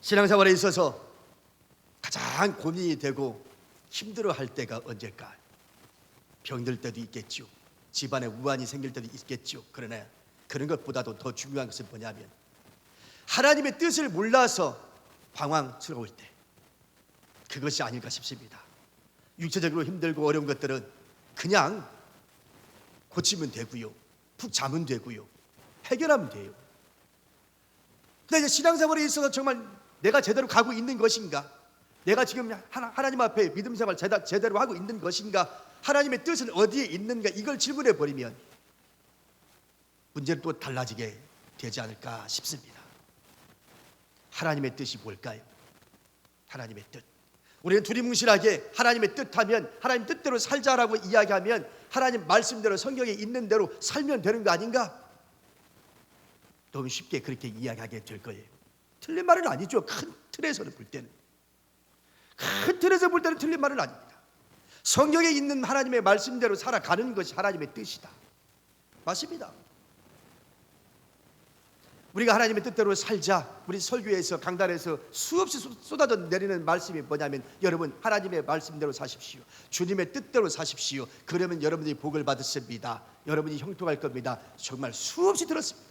신앙생활에 있어서 가장 고민이 되고 힘들어할 때가 언제일까? 병들 때도 있겠죠. 집안에 우환이 생길 때도 있겠죠. 그러나 그런 것보다도 더 중요한 것은 뭐냐면 하나님의 뜻을 몰라서 방황스러울 때, 그것이 아닐까 싶습니다. 육체적으로 힘들고 어려운 것들은 그냥 고치면 되고요, 푹 자면 되고요, 해결하면 돼요. 근데 이제 신앙생활에 있어서 정말 내가 제대로 가고 있는 것인가? 내가 지금 하나님 앞에 믿음생활 제대로 하고 있는 것인가? 하나님의 뜻은 어디에 있는가? 이걸 질문해 버리면 문제는 또 달라지게 되지 않을까 싶습니다. 하나님의 뜻이 뭘까요? 하나님의 뜻. 우리는 두리뭉실하게 하나님의 뜻하면 하나님 뜻대로 살자라고 이야기하면 하나님 말씀대로 성경에 있는 대로 살면 되는 거 아닌가? 너무 쉽게 그렇게 이야기하게 될 거예요. 틀린 말은 아니죠. 큰 틀에서는 볼 때는, 큰 틀에서 볼 때는 틀린 말은 아닙니다. 성경에 있는 하나님의 말씀대로 살아가는 것이 하나님의 뜻이다. 맞습니다. 우리가 하나님의 뜻대로 살자, 우리 설교에서 강단에서 수없이 쏟아져 내리는 말씀이 뭐냐면, 여러분 하나님의 말씀대로 사십시오. 주님의 뜻대로 사십시오. 그러면 여러분들이 복을 받으십니다. 여러분이 형통할 겁니다. 정말 수없이 들었습니다.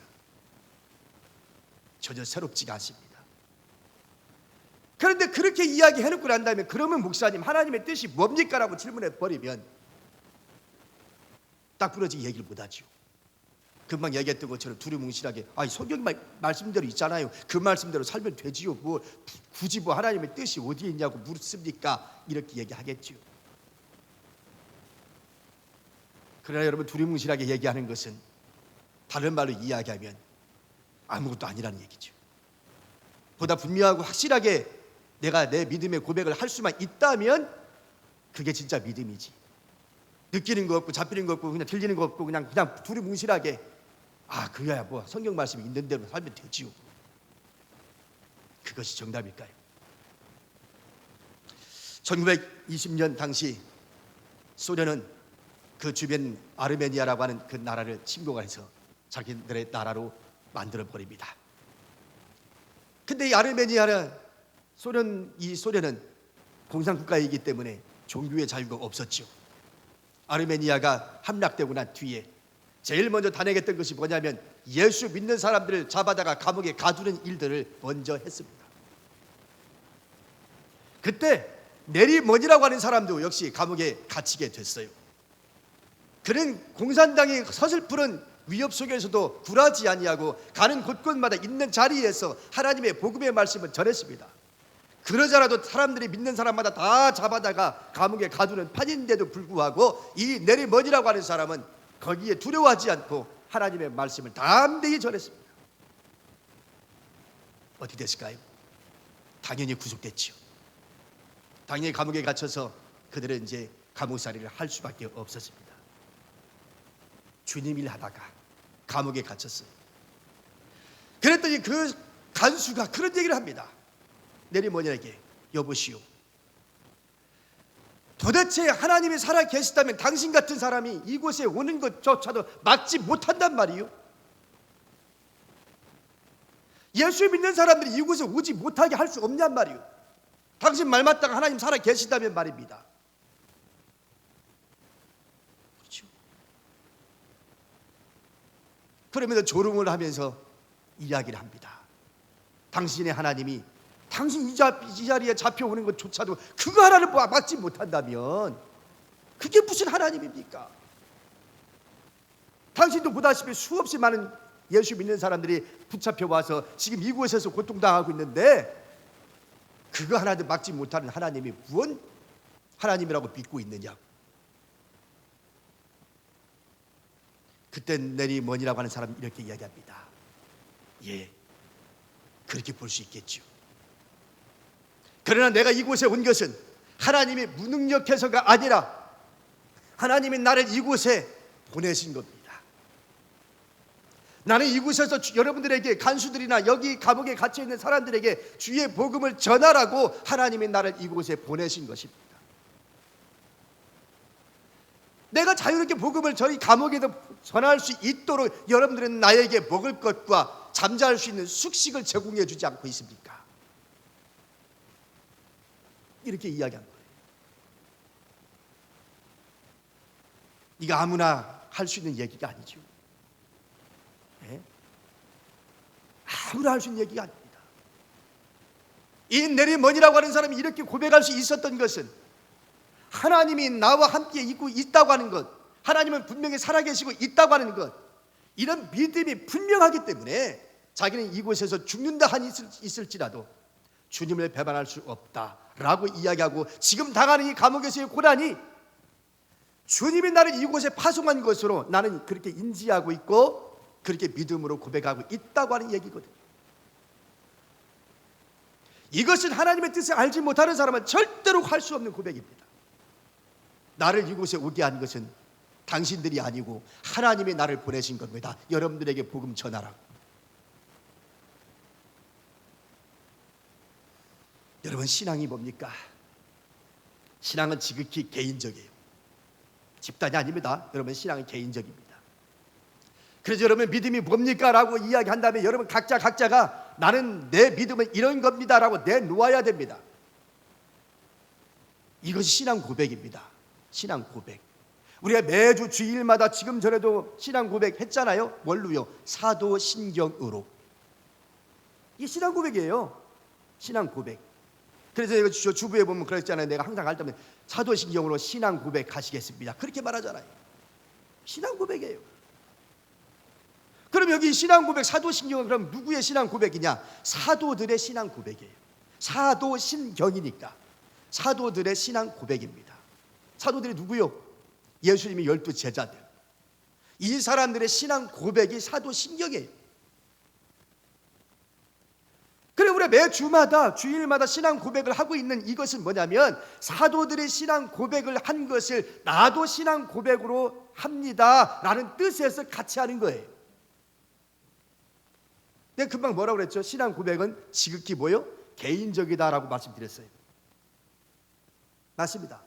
전혀 새롭지가 않습니다. 그런데 그렇게 이야기해놓고 난 다음에 그러면 목사님 하나님의 뜻이 뭡니까? 라고 질문해 버리면 딱 부러지게 얘기를 못하죠. 금방 얘기했던 것처럼 두리뭉실하게 성경 말씀대로 있잖아요. 그 말씀대로 살면 되지요. 뭐 굳이 뭐 하나님의 뜻이 어디에 있냐고 묻습니까? 이렇게 얘기하겠죠. 그러나 여러분, 두리뭉실하게 얘기하는 것은 다른 말로 이야기하면 아무것도 아니라는 얘기죠. 보다 분명하고 확실하게 내가 내 믿음의 고백을 할 수만 있다면 그게 진짜 믿음이지. 느끼는 거 없고 잡히는 거 없고 그냥 들리는 거 없고 그냥 두리뭉실하게 그거야 뭐 성경 말씀이 있는 대로 살면 되지요. 그것이 정답일까요? 1920년 당시 소련은 그 주변 아르메니아라고 하는 그 나라를 침공을 해서 자기들의 나라로 만들어 버립니다. 근데 이 아르메니아는 소련은 공산국가이기 때문에 종교의 자유가 없었죠. 아르메니아가 함락되고 난 뒤에 제일 먼저 단행했던 것이 뭐냐면 예수 믿는 사람들을 잡아다가 감옥에 가두는 일들을 먼저 했습니다. 그때 네리먼이라고 하는 사람도 역시 감옥에 갇히게 됐어요. 그는 공산당이 서슬푸른 위협 속에서도 굴하지 아니하고 가는 곳곳마다 있는 자리에서 하나님의 복음의 말씀을 전했습니다. 그러자라도 사람들이 믿는 사람마다 다 잡아다가 감옥에 가두는 판인데도 불구하고 이 네리먼이라고 하는 사람은 거기에 두려워하지 않고 하나님의 말씀을 담대히 전했습니다. 어떻게 됐을까요? 당연히 구속됐죠. 당연히 감옥에 갇혀서 그들은 이제 감옥살이를 할 수밖에 없었습니다. 주님 일 하다가 감옥에 갇혔어요. 그랬더니 그 간수가 그런 얘기를 합니다. 네리먼에게, 여보시오, 도대체 하나님이 살아 계시다면 당신 같은 사람이 이곳에 오는 것조차도 막지 못한단 말이요. 예수 믿는 사람들이 이곳에 오지 못하게 할 수 없냔 말이요. 당신 말 맞다가 하나님 살아 계시다면 말입니다. 그렇죠? 그러면서 조롱을 하면서 이야기를 합니다. 당신의 하나님이 당신 이 자리에 잡혀오는 것조차도 그거 하나를 막지 못한다면 그게 무슨 하나님입니까? 당신도 보다시피 수없이 많은 예수 믿는 사람들이 붙잡혀 와서 지금 이곳에서 고통당하고 있는데 그거 하나도 막지 못하는 하나님이 무슨 하나님이라고 믿고 있느냐? 그때 네리먼이라고 하는 사람이 이렇게 이야기합니다. 예, 그렇게 볼 수 있겠죠. 그러나 내가 이곳에 온 것은 하나님이 무능력해서가 아니라 하나님이 나를 이곳에 보내신 겁니다. 나는 이곳에서 여러분들에게, 간수들이나 여기 감옥에 갇혀 있는 사람들에게 주의 복음을 전하라고 하나님이 나를 이곳에 보내신 것입니다. 내가 자유롭게 복음을 저희 감옥에도 전할 수 있도록 여러분들은 나에게 먹을 것과 잠잘 수 있는 숙식을 제공해 주지 않고 있습니까? 이렇게 이야기한 거예요. 이거 아무나 할 수 있는 얘기가 아니죠. 네? 아무나 할 수 있는 얘기가 아닙니다. 이 내리머니라고 하는 사람이 이렇게 고백할 수 있었던 것은 하나님이 나와 함께 있다고 하는 것, 하나님은 분명히 살아계시고 있다고 하는 것, 이런 믿음이 분명하기 때문에 자기는 이곳에서 죽는다 한이 있을지라도 주님을 배반할 수 없다라고 이야기하고, 지금 당하는 이 감옥에서의 고난이 주님이 나를 이곳에 파송한 것으로 나는 그렇게 인지하고 있고 그렇게 믿음으로 고백하고 있다고 하는 얘기거든요. 이것은 하나님의 뜻을 알지 못하는 사람은 절대로 할 수 없는 고백입니다. 나를 이곳에 오게 한 것은 당신들이 아니고 하나님이 나를 보내신 겁니다. 여러분들에게 복음 전하라고. 여러분, 신앙이 뭡니까? 신앙은 지극히 개인적이에요. 집단이 아닙니다. 여러분, 신앙은 개인적입니다. 그래서 여러분, 믿음이 뭡니까? 라고 이야기한다면 여러분 각자가 나는 내 믿음은 이런 겁니다 라고 내놓아야 됩니다. 이것이 신앙 고백입니다. 신앙 고백. 우리가 매주 주일마다 지금 전에도 신앙 고백 했잖아요. 뭘로요? 사도신경으로. 이게 신앙 고백이에요. 신앙 고백. 그래서 이거 주부에 보면 그랬잖아요. 내가 항상 할 때면 사도신경으로 신앙 고백하시겠습니다. 그렇게 말하잖아요. 신앙 고백이에요. 그럼 여기 신앙 고백, 사도신경은 그럼 누구의 신앙 고백이냐? 사도들의 신앙 고백이에요. 사도신경이니까 사도들의 신앙 고백입니다. 사도들이 누구요? 예수님의 12 제자들. 이 사람들의 신앙 고백이 사도신경이에요. 그래, 우리 매 주마다 주일마다 신앙 고백을 하고 있는 이것은 뭐냐면 사도들의 신앙 고백을 한 것을 나도 신앙 고백으로 합니다 라는 뜻에서 같이 하는 거예요. 내가 금방 뭐라고 그랬죠? 신앙 고백은 지극히 뭐요? 개인적이다라고 말씀드렸어요. 맞습니다.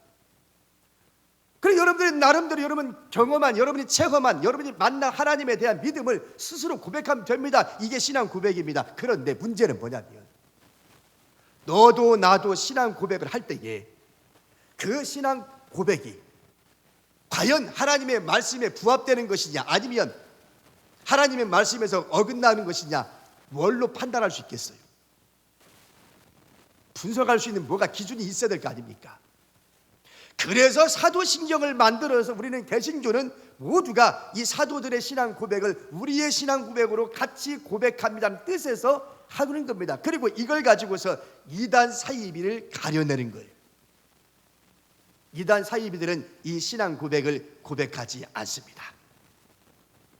그래, 여러분들이 나름대로 여러분 경험한, 여러분이 체험한, 여러분이 만난 하나님에 대한 믿음을 스스로 고백하면 됩니다. 이게 신앙 고백입니다. 그런데 문제는 뭐냐면 너도 나도 신앙 고백을 할 때에 그 신앙 고백이 과연 하나님의 말씀에 부합되는 것이냐, 아니면 하나님의 말씀에서 어긋나는 것이냐, 뭘로 판단할 수 있겠어요? 분석할 수 있는 뭐가 기준이 있어야 될 거 아닙니까? 그래서 사도신경을 만들어서 우리는 개신교는 모두가 이 사도들의 신앙 고백을 우리의 신앙 고백으로 같이 고백합니다는 뜻에서 하는 겁니다. 그리고 이걸 가지고서 이단 사이비를 가려내는 거예요. 이단 사이비들은 이 신앙 고백을 고백하지 않습니다.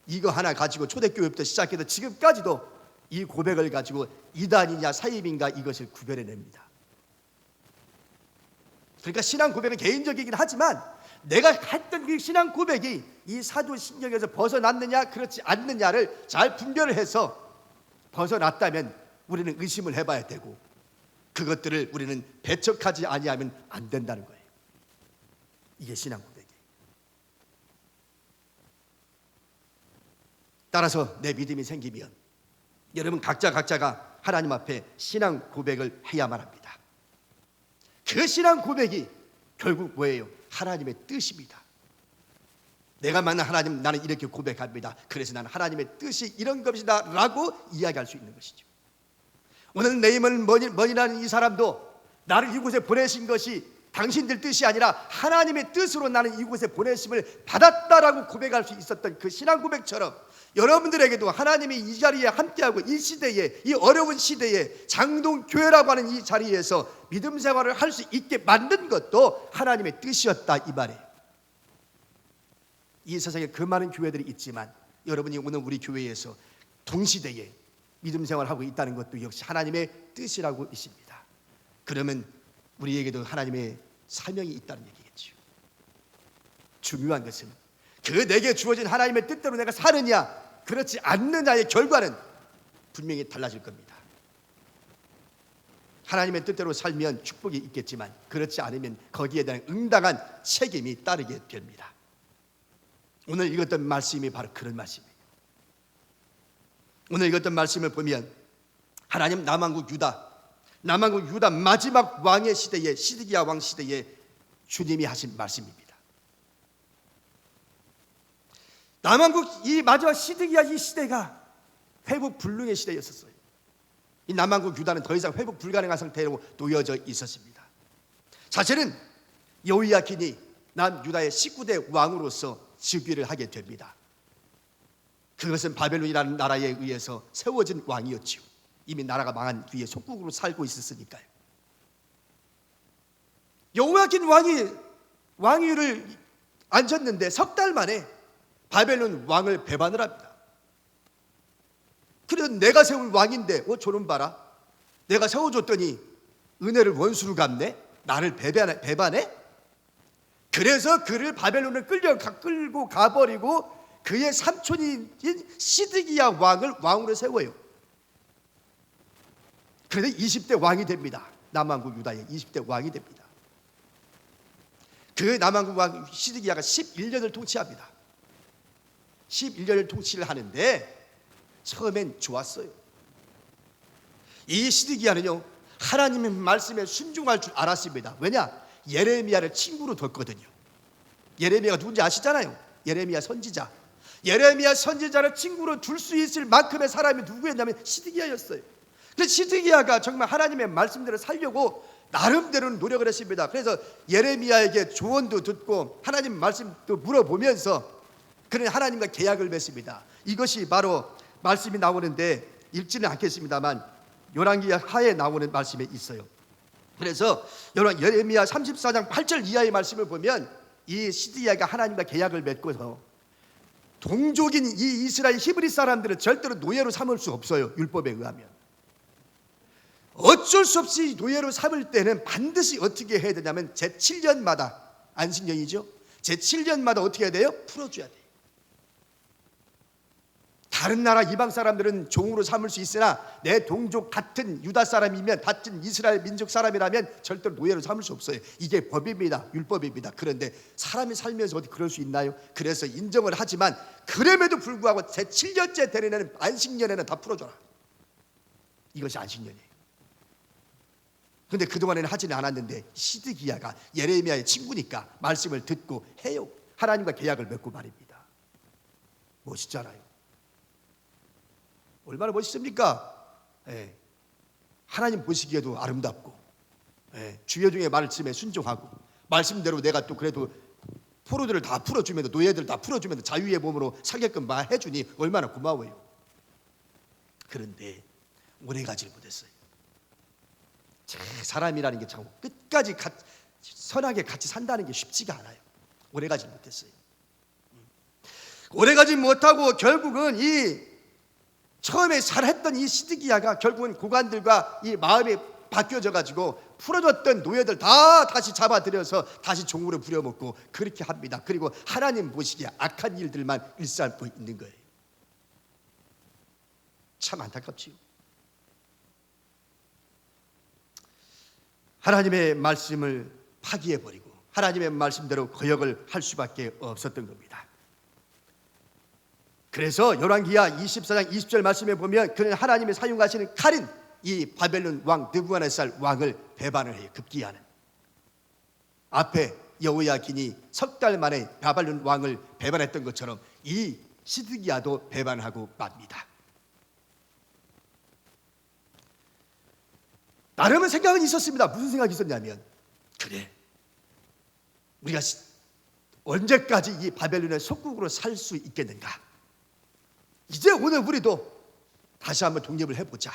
이거 하나 가지고 초대교회부터 시작해서 지금까지도 이 고백을 가지고 이단이냐 사이비인가 이것을 구별해냅니다. 그러니까 신앙 고백은 개인적이긴 하지만 내가 했던 그 신앙 고백이 이 사도신경에서 벗어났느냐 그렇지 않느냐를 잘 분별을 해서 벗어났다면 우리는 의심을 해봐야 되고, 그것들을 우리는 배척하지 아니하면 안 된다는 거예요. 이게 신앙 고백이에요. 따라서 내 믿음이 생기면 여러분 각자가 하나님 앞에 신앙 고백을 해야만 합니다. 그 신앙 고백이 결국 뭐예요? 하나님의 뜻입니다. 내가 만난 하나님, 나는 이렇게 고백합니다. 그래서 나는 하나님의 뜻이 이런 것이다 라고 이야기할 수 있는 것이죠. 오늘 네이먼 머니라는 이 사람도 나를 이곳에 보내신 것이 당신들 뜻이 아니라 하나님의 뜻으로 나는 이곳에 보내심을 받았다라고 고백할 수 있었던 그 신앙 고백처럼 여러분들에게도 하나님이 이 자리에 함께하고 이 시대에, 이 어려운 시대에 장동교회라고 하는 이 자리에서 믿음 생활을 할 수 있게 만든 것도 하나님의 뜻이었다 이 말이에요. 이 세상에 그 많은 교회들이 있지만 여러분이 오늘 우리 교회에서 동시대에 믿음 생활을 하고 있다는 것도 역시 하나님의 뜻이라고 있습니다. 그러면 우리에게도 하나님의 사명이 있다는 얘기겠죠. 중요한 것은 그 내게 주어진 하나님의 뜻대로 내가 사느냐 그렇지 않느냐의 결과는 분명히 달라질 겁니다. 하나님의 뜻대로 살면 축복이 있겠지만 그렇지 않으면 거기에 대한 응당한 책임이 따르게 됩니다. 오늘 읽었던 말씀이 바로 그런 말씀이에요. 오늘 읽었던 말씀을 보면 하나님 남한국 유다 남왕국 유다 마지막 왕의 시대에, 시드기야 왕 시대에 주님이 하신 말씀입니다. 남왕국 이 마지막 시드기야 이 시대가 회복 불능의 시대였었어요. 이 남왕국 유다는 더 이상 회복 불가능한 상태로 놓여져 있었습니다. 사실은 여호야킨이 남유다의 19대 왕으로서 즉위를 하게 됩니다. 그것은 바벨론이라는 나라에 의해서 세워진 왕이었지요. 이미 나라가 망한 뒤에 속국으로 살고 있었으니까요. 여호야킨 왕이 왕위를 앉았는데 석 달 만에 바벨론 왕을 배반을 합니다. 그래서 내가 세운 왕인데 저놈 봐라, 내가 세워줬더니 은혜를 원수로 갚네, 나를 배반해? 그래서 그를 바벨론을 끌고 가버리고 그의 삼촌인 시드기야 왕을 왕으로 세워요. 그래서 20대 왕이 됩니다. 남왕국 유다의 20대 왕이 됩니다. 그 남왕국 왕 시드기야가 11년을 통치합니다. 11년을 통치를 하는데 처음엔 좋았어요. 이 시드기야는요, 하나님의 말씀에 순종할 줄 알았습니다. 왜냐? 예레미야를 친구로 뒀거든요. 예레미야가 누군지 아시잖아요. 예레미야 선지자. 예레미야 선지자를 친구로 둘 수 있을 만큼의 사람이 누구였냐면 시드기야였어요. 그래서 시드기야가 정말 하나님의 말씀대로 살려고 나름대로는 노력을 했습니다. 그래서 예레미야에게 조언도 듣고 하나님 말씀도 물어보면서 그는 하나님과 계약을 맺습니다. 이것이 바로 말씀이 나오는데 읽지는 않겠습니다만 열왕기 하에 나오는 말씀에 있어요. 그래서 예레미야 34장 8절 이하의 말씀을 보면 이 시드기야가 하나님과 계약을 맺고서 동족인 이 이스라엘 히브리 사람들을 절대로 노예로 삼을 수 없어요. 율법에 의하면. 어쩔 수 없이 노예로 삼을 때는 반드시 어떻게 해야 되냐면 제7년마다, 안식년이죠, 제7년마다 어떻게 해야 돼요? 풀어줘야 돼요. 다른 나라 이방 사람들은 종으로 삼을 수 있으나 내 동족 같은 유다 사람이면, 같은 이스라엘 민족 사람이라면 절대로 노예로 삼을 수 없어요. 이게 법입니다. 율법입니다. 그런데 사람이 살면서 어디 그럴 수 있나요? 그래서 인정을 하지만 그럼에도 불구하고 제7년째 되는 안식년에는 다 풀어줘라. 이것이 안식년이에요. 그런데 그동안에는 하지는 않았는데 시드기야가 예레미야의 친구니까 말씀을 듣고 해요. 하나님과 계약을 맺고 말입니다. 멋있잖아요. 얼마나 멋있습니까? 하나님 보시기에도 아름답고, 주여 중에 말씀에 순종하고, 말씀대로 내가 또 그래도 포로들을 다 풀어주면서, 노예들 다 풀어주면서 자유의 몸으로 살게끔 해주니 얼마나 고마워요. 그런데 오래가지 못했어요. 사람이라는 게 참 끝까지 선하게 같이 산다는 게 쉽지가 않아요. 오래가지 못했어요. 오래가지 못하고 결국은 처음에 잘했던 이 시드기야가 결국은 고관들과 이 마음이 바뀌어져 가지고 풀어줬던 노예들 다 다시 잡아들여서 다시 종으로 부려먹고 그렇게 합니다. 그리고 하나님 보시기에 악한 일들만 일삼고 있는 거예요. 참 안타깝지요. 하나님의 말씀을 파기해버리고 하나님의 말씀대로 거역을 할 수밖에 없었던 겁니다. 그래서 열왕기하 24장 20절 말씀에 보면 그는 하나님이 사용하시는 칼인 이 바벨론 왕 느부갓네살 왕을 배반을 해요. 급기야는 앞에 여호야킨이 석 달 만에 바벨론 왕을 배반했던 것처럼 이 시드기야도 배반하고 맙니다. 나름의 생각은 있었습니다. 무슨 생각이 있었냐면, 그래, 우리가 언제까지 이 바벨론의 속국으로 살 수 있겠는가? 이제 오늘 우리도 다시 한번 독립을 해보자.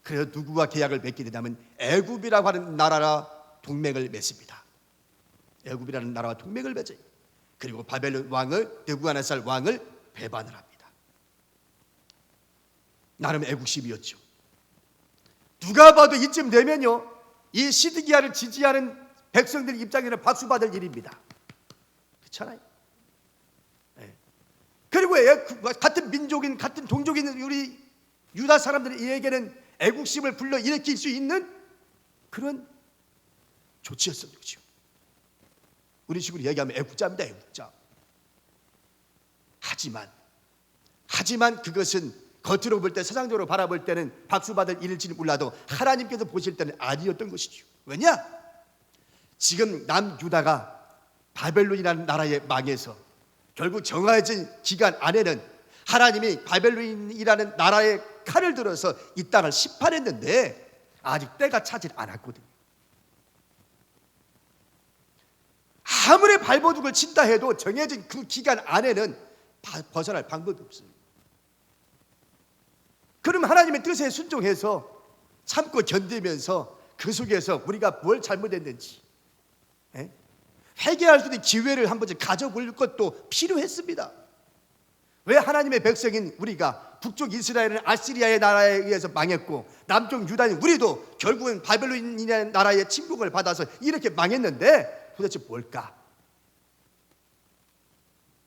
그래서 누구와 계약을 맺게 되냐면 애굽이라고 하는 나라와 동맹을 맺습니다. 애굽이라는 나라와 동맹을 맺어요. 그리고 바벨론 왕을, 느부갓네살 왕을 배반을 합니다. 나름 애국심이었죠. 누가 봐도 이쯤 되면요, 이 시드기야를 지지하는 백성들 입장에는 박수 받을 일입니다. 그렇잖아요. 그리고 같은 민족인, 같은 동족인 우리 유다 사람들에게는 애국심을 불러일으킬 수 있는 그런 조치였던 거죠. 우리 식으로 얘기하면 애국자입니다. 애국자. 하지만 그것은 겉으로 볼 때, 세상적으로 바라볼 때는 박수 받을 일일지는 몰라도 하나님께서 보실 때는 아니었던 것이죠. 왜냐? 지금 남유다가 바벨론이라는 나라에 망해서 결국 정해진 기간 안에는 하나님이 바벨론이라는 나라의 칼을 들어서 이 땅을 심판했는데 아직 때가 차질 않았거든요. 아무리 발버둥을 친다 해도 정해진 그 기간 안에는 벗어날 방법이 없어요. 그럼 하나님의 뜻에 순종해서 참고 견디면서 그 속에서 우리가 뭘 잘못했는지 회개할 수 있는 기회를 한 번쯤 가져볼 것도 필요했습니다. 왜 하나님의 백성인 우리가 북쪽 이스라엘은 아시리아의 나라에 의해서 망했고 남쪽 유다는 우리도 결국은 바벨론이라는 나라의 침공을 받아서 이렇게 망했는데 도대체 뭘까?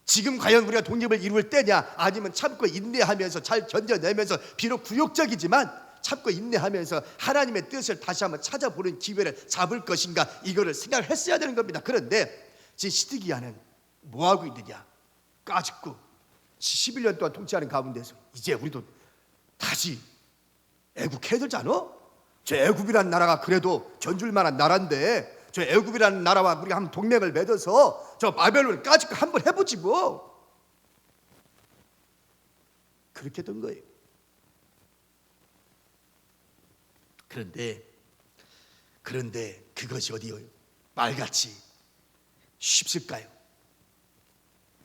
지금 과연 우리가 독립을 이룰 때냐, 아니면 참고 인내하면서 잘 견뎌내면서 비록 굴욕적이지만 참고 인내하면서 하나님의 뜻을 다시 한번 찾아보는 기회를 잡을 것인가, 이거를 생각을 했어야 되는 겁니다. 그런데 지금 시드기야는 뭐하고 있느냐? 까짓고 11년 동안 통치하는 가운데서 이제 우리도 다시 애국해야 되잖아? 저 애국이라는 나라가 그래도 견줄 만한 나라인데 저 애국이라는 나라와 우리가 한번 동맹을 맺어서 저 바벨론을 까짓고 한번 해보지 뭐. 그렇게 된 거예요. 그런데 그것이 어디요? 말같이 쉽을까요?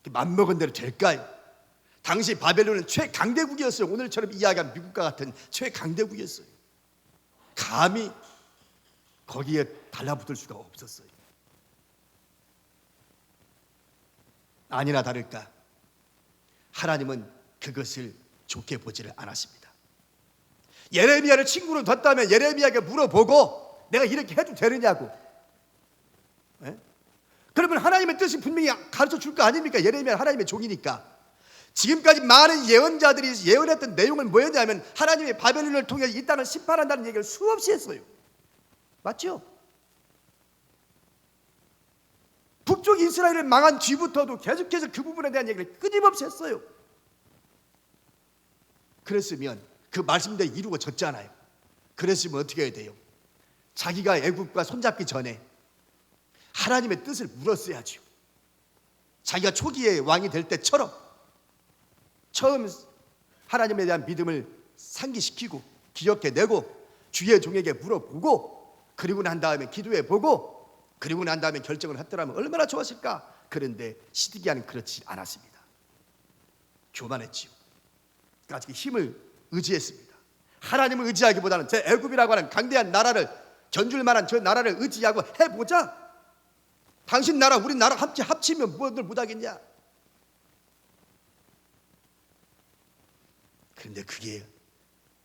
맘먹은 대로 될까요? 당시 바벨론은 최강대국이었어요. 오늘처럼 이야기한 미국과 같은 최강대국이었어요. 감히 거기에 달라붙을 수가 없었어요. 아니나 다를까 하나님은 그것을 좋게 보지를 않았습니다. 예레미야를 친구로 뒀다면 예레미야에게 물어보고 내가 이렇게 해도 되느냐고. 그러면 하나님의 뜻이 분명히 가르쳐 줄 거 아닙니까? 예레미야는 하나님의 종이니까. 지금까지 많은 예언자들이 예언했던 내용은 뭐였냐면 하나님의 바벨론을 통해 이 땅을 심판한다는 얘기를 수없이 했어요. 맞죠? 북쪽 이스라엘을 망한 뒤부터도 계속해서 그 부분에 대한 얘기를 끊임없이 했어요. 그랬으면 그 말씀대로 이루어졌잖아요. 그랬으면 어떻게 해야 돼요? 자기가 애국과 손잡기 전에 하나님의 뜻을 물었어야죠. 자기가 초기에 왕이 될 때처럼 처음 하나님에 대한 믿음을 상기시키고 기억해내고 주의 종에게 물어보고 그리고 난 다음에 기도해보고 그리고 난 다음에 결정을 했더라면 얼마나 좋았을까. 그런데 시드기야는 그렇지 않았습니다. 교만했지요. 아직 힘을 의지했습니다. 하나님을 의지하기보다는 제 애굽이라고 하는 강대한 나라를 견줄 만한 저 나라를 의지하고 해보자. 당신 나라 우리 나라 함께 합치면 무엇을 못하겠냐. 그런데 그게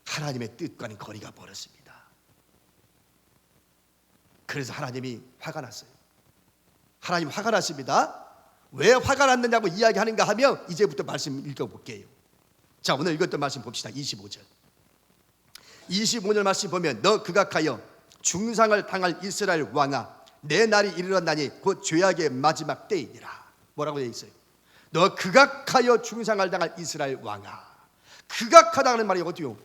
하나님의 뜻과는 거리가 멀었습니다. 그래서 하나님이 화가 났어요. 하나님 화가 났습니다. 왜 화가 났느냐고 이야기하는가 하면 이제부터 말씀 읽어볼게요. 자, 오늘 읽었던 말씀 봅시다. 25절 말씀 보면 너 극악하여 중상을 당할 이스라엘 왕아 내 날이 이르렀나니 곧 죄악의 마지막 때이니라. 뭐라고 되어 있어요? 너 극악하여 중상을 당할 이스라엘 왕아. 극악하다는 말이 어디요?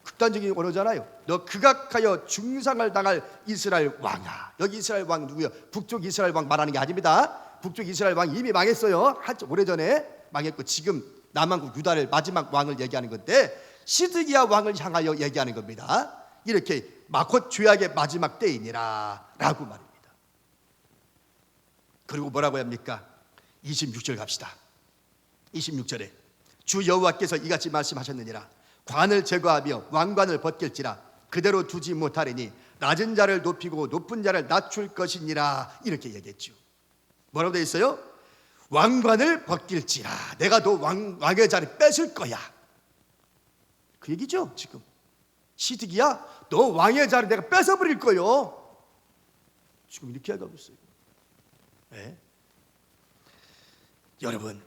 극단적인 언어잖아요. 너 극악하여 중상을 당할 이스라엘 왕아. 여기 이스라엘 왕 누구요? 북쪽 이스라엘 왕 말하는 게 아닙니다. 북쪽 이스라엘 왕 이미 망했어요. 오래전에 망했고 지금 남한국 유다를 마지막 왕을 얘기하는 건데 시드기야 왕을 향하여 얘기하는 겁니다. 이렇게 곧 죄악의 마지막 때이니라 라고 말입니다. 그리고 뭐라고 합니까? 26절 갑시다. 26절에 주 여호와께서 이같이 말씀하셨느니라. 관을 제거하며 왕관을 벗길지라 그대로 두지 못하리니 낮은 자를 높이고 높은 자를 낮출 것이니라. 이렇게 얘기했죠. 뭐라고 되어 있어요? 왕관을 벗길지라. 내가 너 왕의 자를 뺏을 거야. 그 얘기죠. 지금 시드기야 너 왕의 자를 내가 뺏어버릴 거요. 지금 이렇게 하고 있어요. 네? 여러분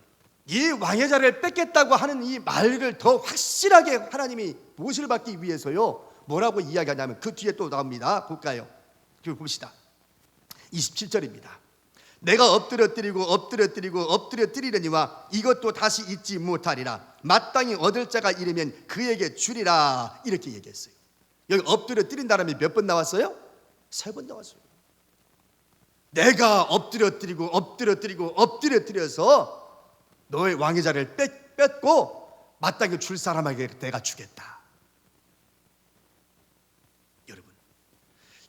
이 왕의 자를 뺏겠다고 하는 이 말을 더 확실하게 하나님이 무엇을 받기 위해서요 뭐라고 이야기하냐면 그 뒤에 또 나옵니다. 볼까요? 그리고 봅시다. 27절입니다. 내가 엎드려뜨리려니와 이것도 다시 잊지 못하리라. 마땅히 얻을 자가 이르면 그에게 주리라. 이렇게 얘기했어요. 여기 엎드려뜨린다는 몇 번 나왔어요? 3번 나왔어요. 내가 엎드려뜨려서 너의 왕의 자리를 뺏고 마땅히 줄 사람에게 내가 주겠다. 여러분,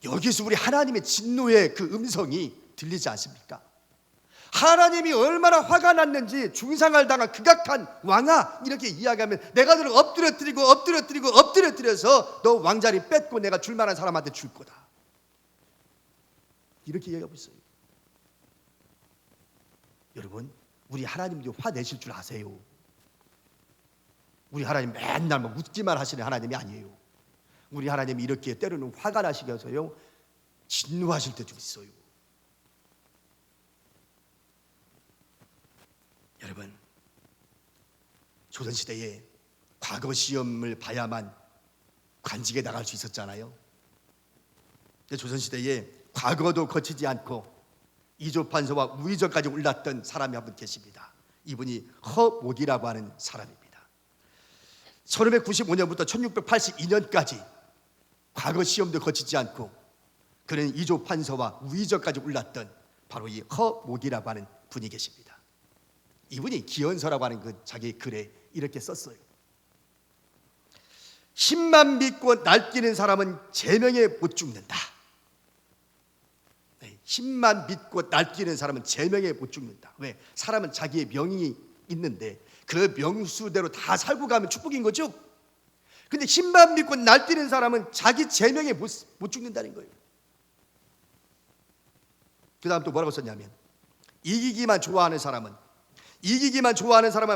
여기서 우리 하나님의 진노의 그 음성이 들리지 않습니까? 하나님이 얼마나 화가 났는지 중상을 당한 극악한 왕아, 이렇게 이야기하면 내가 너를 엎드려뜨려서 너 왕자리 뺏고 내가 줄 만한 사람한테 줄 거다. 이렇게 얘기하고 있어요. 여러분, 우리 하나님도 화내실 줄 아세요? 우리 하나님 맨날 뭐 웃기만 하시는 하나님이 아니에요. 우리 하나님이 이렇게 때로는 화가 나시게 해서요, 진노하실 때도 있어요. 여러분, 조선시대에 과거 시험을 봐야만 관직에 나갈 수 있었잖아요. 조선시대에 과거도 거치지 않고 이조판서와 우의정까지 올랐던 사람이 한 분 계십니다. 이분이 허목이라고 하는 사람입니다. 1595년부터 1682년까지 과거 시험도 거치지 않고 그는 이조판서와 우의정까지 올랐던 바로 이 허목이라고 하는 분이 계십니다. 이분이 기원서라고 하는 그 자기 글에 이렇게 썼어요. 힘만 믿고 날뛰는 사람은 제명에 못 죽는다. 힘만 믿고 날뛰는 사람은 제명에 못 죽는다. 왜? 사람은 자기의 명이 있는데 그 명수대로 다 살고 가면 축복인 거죠. 근데 힘만 믿고 날뛰는 사람은 자기 제명에 못 죽는다는 거예요. 그 다음 또 뭐라고 썼냐면, 이기기만 좋아하는 사람은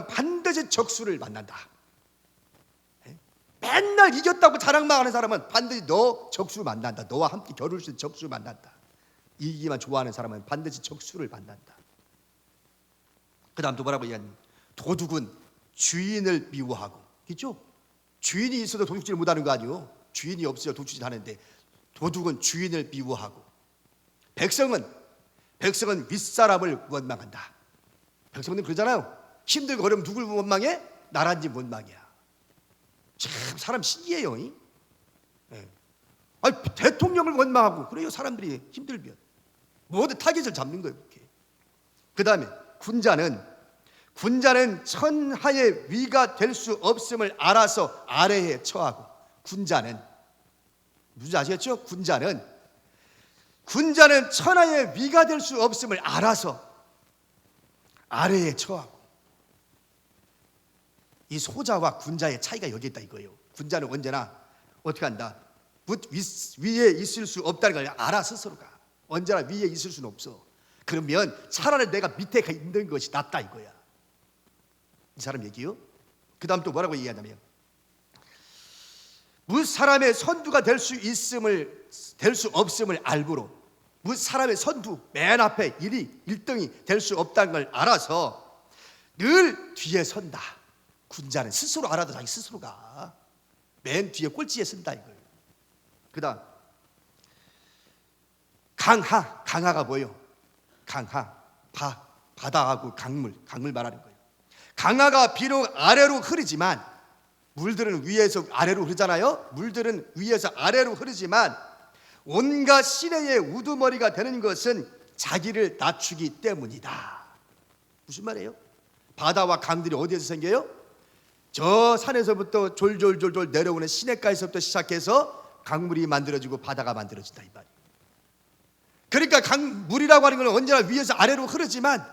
반드시 적수를 만난다. 맨날 이겼다고 자랑만 하는 사람은 반드시 너 적수 만난다. 너와 함께 겨룰 수 있는 적수 만난다. 이기기만 좋아하는 사람은 반드시 적수를 만난다. 그 다음 또 뭐라고 얘기하냐면, 도둑은 주인을 미워하고, 그렇죠? 주인이 있어도 도둑질을 못하는 거 아니에요. 주인이 없어야 도둑질 하는데 도둑은 주인을 미워하고, 백성은 윗사람을 원망한다. 백성은 그러잖아요. 힘들고 어려우면 누굴 원망해? 나란지 원망이야. 참 사람 신기해요. 네. 아니, 대통령을 원망하고 그래요. 사람들이 힘들면 모두 타깃을 잡는 거예요. 그 다음에 군자는 천하의 위가 될 수 없음을 알아서 아래에 처하고, 군자는 무슨 아시겠죠? 군자는 천하의 위가 될 수 없음을 알아서 아래에 처하고. 이 소자와 군자의 차이가 여기 있다 이거예요. 군자는 언제나 어떻게 한다? 위에 있을 수 없다는 걸 알아 스스로가. 언제나 위에 있을 수는 없어. 그러면 차라리 내가 밑에 있는 것이 낫다 이거야. 이 사람 얘기요. 그 다음 또 뭐라고 얘기하냐면, 무사람의 선두가 될 수 없음을 알고로, 무사람의 선두 맨 앞에 1등이 될 수 없다는 걸 알아서 늘 뒤에 선다. 군자는 스스로 알아도 자기 스스로가 맨 뒤에 꼴찌에 쓴다 이거예요. 그 다음 강하가 뭐예요? 바다하고 강물 말하는 거예요. 강하가 비록 아래로 흐르지만, 물들은 위에서 아래로 흐르잖아요. 물들은 위에서 아래로 흐르지만 온갖 시내의 우두머리가 되는 것은 자기를 낮추기 때문이다. 무슨 말이에요? 바다와 강들이 어디에서 생겨요? 저 산에서부터 졸졸 내려오는 시냇가에서부터 시작해서 강물이 만들어지고 바다가 만들어진다 이 말이에요. 그러니까 강물이라고 하는 건 언제나 위에서 아래로 흐르지만,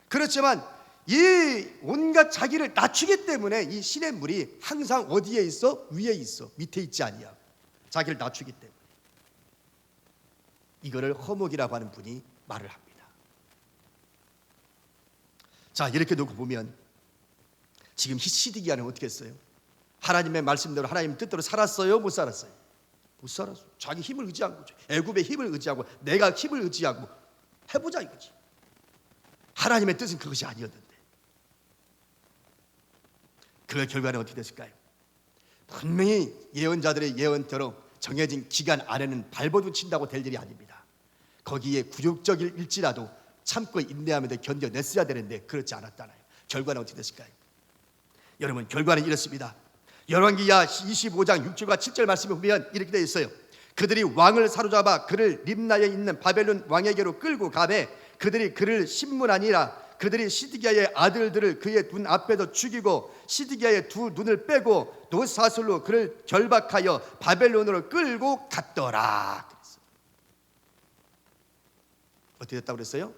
그렇지만 이 온갖 자기를 낮추기 때문에 이 시냇물이 항상 어디에 있어? 위에 있어. 밑에 있지 아니야. 자기를 낮추기 때문에. 이거를 허목이라고 하는 분이 말을 합니다. 자, 이렇게 놓고 보면 지금 히스기야는 어떻게 했어요? 하나님의 말씀대로 하나님 뜻대로 살았어요? 못 살았어요? 못 살았어. 자기 힘을 의지한 거죠. 애굽의 힘을 의지하고 내가 힘을 의지하고 해보자 이거지. 하나님의 뜻은 그것이 아니었는데. 그 결과는 어떻게 됐을까요? 분명히 예언자들의 예언대로 정해진 기간 안에는 발버둥 친다고 될 일이 아닙니다. 거기에 굴욕적일지라도 참고 인내하면서 견뎌냈어야 되는데 그렇지 않았잖아요. 결과는 어떻게 됐을까요? 여러분, 결과는 이렇습니다. 열왕기야 25장 6절과 7절 말씀에 보면 이렇게 되어 있어요. 그들이 왕을 사로잡아 그를 림나에 있는 바벨론 왕에게로 끌고 가매 그들이 그를 신문하니라. 그들이 시드기야의 아들들을 그의 눈 앞에서 죽이고 시드기야의 두 눈을 빼고 노사슬로 그를 결박하여 바벨론으로 끌고 갔더라. 어떻게 됐다고 그랬어요?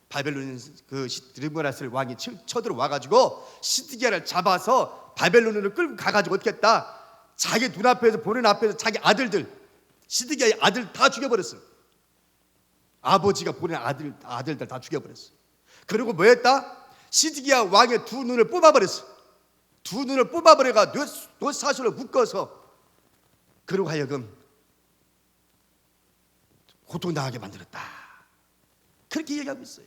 바벨론 그 르므라스 왕이 쳐들어와가지고 시드기야를 잡아서 바벨론으로 끌고 가가지고 어떻게 했다? 자기 눈앞에서 보는 앞에서 자기 아들들, 시드기야의 아들 다 죽여버렸어요. 아버지가 보낸 아들들 다 죽여버렸어요. 그리고 뭐 했다? 시드기야 왕의 두 눈을 뽑아버렸어. 두 눈을 뽑아버려가 뇌사슬로 묶어서 그로 하여금 고통당하게 만들었다. 그렇게 얘기하고 있어요.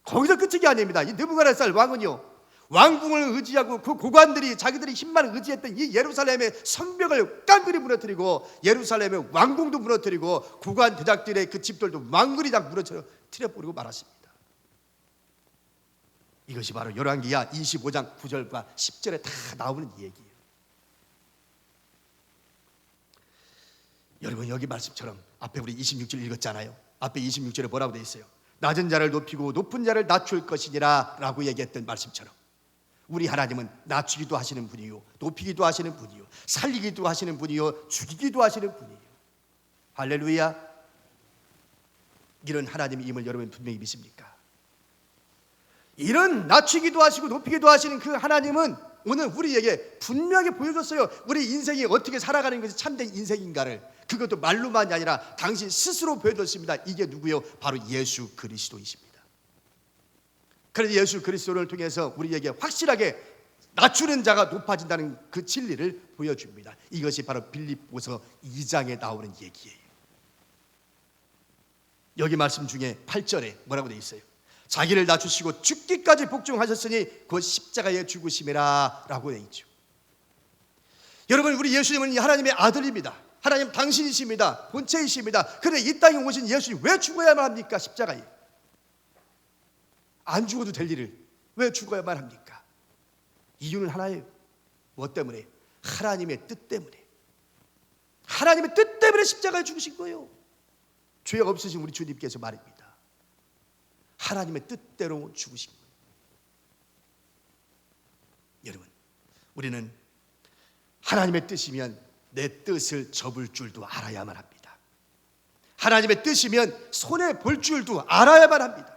거기서 끝이 아닙니다. 이 느부갓네살 왕은요, 왕궁을 의지하고 그 고관들이 자기들이 힘만 의지했던 이 예루살렘의 성벽을 깡그리 무너뜨리고 예루살렘의 왕궁도 무너뜨리고 고관 대작들의 그 집들도 왕궁이 다 무너뜨려버리고 말았습니다. 이것이 바로 열왕기야 25장 9절과 10절에 다 나오는 얘기예요. 여러분, 여기 말씀처럼 앞에 우리 26절 읽었잖아요. 앞에 26절에 뭐라고 되어 있어요? 낮은 자를 높이고 높은 자를 낮출 것이니라 라고 얘기했던 말씀처럼 우리 하나님은 낮추기도 하시는 분이요, 높이기도 하시는 분이요, 살리기도 하시는 분이요, 죽이기도 하시는 분이에요. 할렐루야. 이런 하나님임을 여러분 분명히 믿습니까? 이런 낮추기도 하시고 높이기도 하시는 그 하나님은 오늘 우리에게 분명하게 보여줬어요. 우리 인생이 어떻게 살아가는 것이 참된 인생인가를. 그것도 말로만이 아니라 당신 스스로 보여줬습니다. 이게 누구요? 바로 예수 그리스도이십니다. 그래서 예수 그리스도를 통해서 우리에게 확실하게 낮추는 자가 높아진다는 그 진리를 보여줍니다. 이것이 바로 빌립보서 2장에 나오는 얘기예요. 여기 말씀 중에 8절에 뭐라고 되어 있어요? 자기를 낮추시고 죽기까지 복종하셨으니 곧 십자가에 죽으심이라 라고 되어 있죠. 여러분, 우리 예수님은 하나님의 아들입니다. 하나님 당신이십니다. 본체이십니다. 그런데 이 땅에 오신 예수님 왜 죽어야만 합니까? 십자가에 안 죽어도 될 일을 왜 죽어야만 합니까? 이유는 하나예요. 뭐 때문에? 하나님의 뜻 때문에. 하나님의 뜻 때문에 십자가에 죽으신 거예요. 죄 없으신 우리 주님께서 말입니다. 하나님의 뜻대로 죽으신 거예요. 여러분, 우리는 하나님의 뜻이면 내 뜻을 접을 줄도 알아야만 합니다. 하나님의 뜻이면 손해 볼 줄도 알아야만 합니다.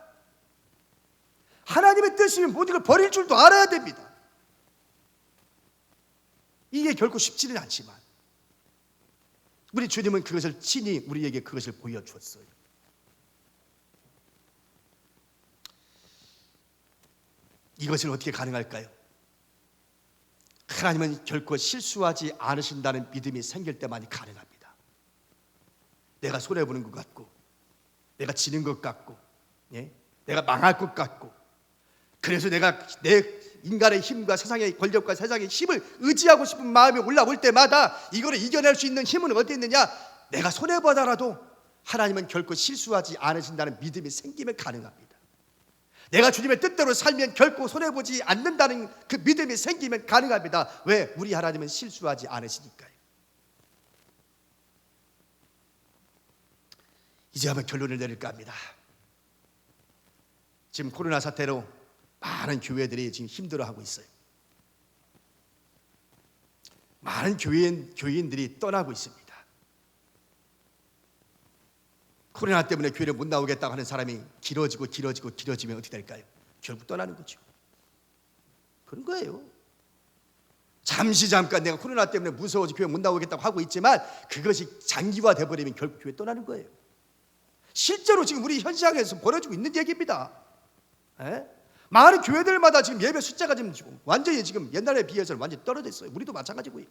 하나님의 뜻이면 모든 걸 버릴 줄도 알아야 됩니다. 이게 결코 쉽지는 않지만 우리 주님은 그것을 친히 우리에게 그것을 보여주었어요. 이것을 어떻게 가능할까요? 하나님은 결코 실수하지 않으신다는 믿음이 생길 때만이 가능합니다. 내가 손해보는 것 같고 내가 지는 것 같고 내가 망할 것 같고 그래서 내가 내 인간의 힘과 세상의 권력과 세상의 힘을 의지하고 싶은 마음이 올라올 때마다 이거를 이겨낼 수 있는 힘은 어디 있느냐? 내가 손해보더라도 하나님은 결코 실수하지 않으신다는 믿음이 생기면 가능합니다. 내가 주님의 뜻대로 살면 결코 손해보지 않는다는 그 믿음이 생기면 가능합니다. 왜? 우리 하나님은 실수하지 않으시니까요. 이제 한번 결론을 내릴까 합니다. 지금 코로나 사태로 많은 교회들이 지금 힘들어하고 있어요. 많은 교인들이 떠나고 있습니다. 코로나 때문에 교회를 못 나오겠다고 하는 사람이 길어지면 어떻게 될까요? 결국 떠나는 거죠. 그런 거예요. 잠깐 내가 코로나 때문에 무서워서 교회 못 나오겠다고 하고 있지만 그것이 장기화돼 버리면 결국 교회 떠나는 거예요. 실제로 지금 우리 현장에서 벌어지고 있는 얘기입니다. 많은 교회들마다 지금 예배 숫자가 지금 완전히 지금 옛날에 비해서는 완전히 떨어졌어요. 우리도 마찬가지고요.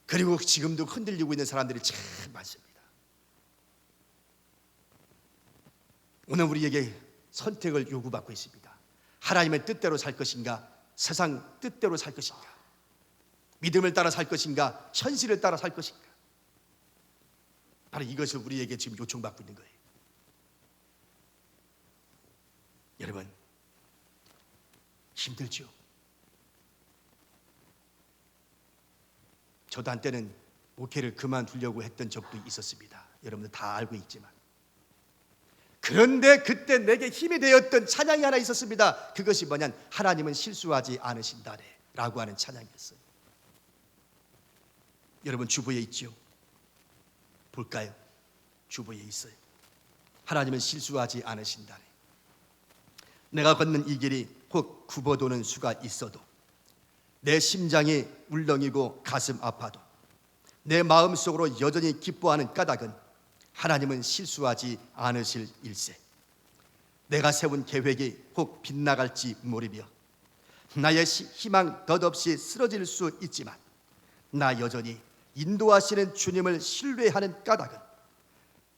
그리고 지금도 흔들리고 있는 사람들이 참 많습니다. 오늘 우리에게 선택을 요구받고 있습니다. 하나님의 뜻대로 살 것인가? 세상 뜻대로 살 것인가? 믿음을 따라 살 것인가? 현실을 따라 살 것인가? 바로 이것을 우리에게 지금 요청받고 있는 거예요. 여러분, 힘들죠? 저도 한때는 목회를 그만두려고 했던 적도 있었습니다. 여러분들 다 알고 있지만, 그런데 그때 내게 힘이 되었던 찬양이 하나 있었습니다. 그것이 뭐냐면 하나님은 실수하지 않으신다네 라고 하는 찬양이었어요. 여러분 주보에 있죠? 볼까요? 주보에 있어요. 하나님은 실수하지 않으신다네. 내가 걷는 이 길이 혹 굽어도는 수가 있어도, 내 심장이 울렁이고 가슴 아파도, 내 마음속으로 여전히 기뻐하는 까닭은 하나님은 실수하지 않으실 일세. 내가 세운 계획이 혹 빗나갈지 모르며 나의 희망 덧없이 쓰러질 수 있지만, 나 여전히 인도하시는 주님을 신뢰하는 까닭은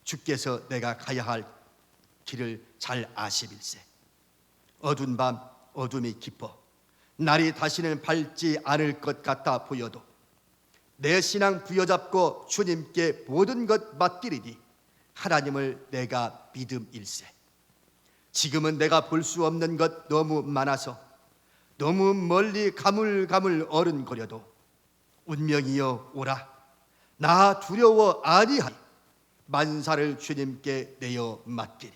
주께서 내가 가야 할 길을 잘 아심일세. 어두운 밤 어둠이 깊어 날이 다시는 밝지 않을 것 같아 보여도 내 신앙 부여잡고 주님께 모든 것 맡기리니 하나님을 내가 믿음일세. 지금은 내가 볼 수 없는 것 너무 많아서 너무 멀리 가물가물 어른거려도 운명이여 오라, 나 두려워 아니하니 만사를 주님께 내어 맡기리.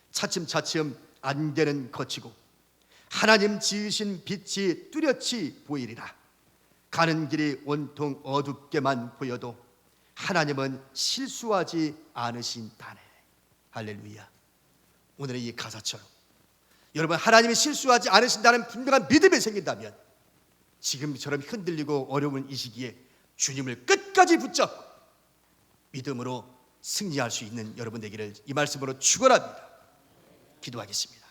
차츰차츰 안개는 거치고 하나님 지으신 빛이 뚜렷이 보이리라. 가는 길이 온통 어둡게만 보여도 하나님은 실수하지 않으신다네. 할렐루야. 오늘의 이 가사처럼 여러분, 하나님이 실수하지 않으신다는 분명한 믿음이 생긴다면 지금처럼 흔들리고 어려운 이 시기에 주님을 끝까지 붙잡고 믿음으로 승리할 수 있는 여러분 되기를 이 말씀으로 축원합니다. 기도하겠습니다.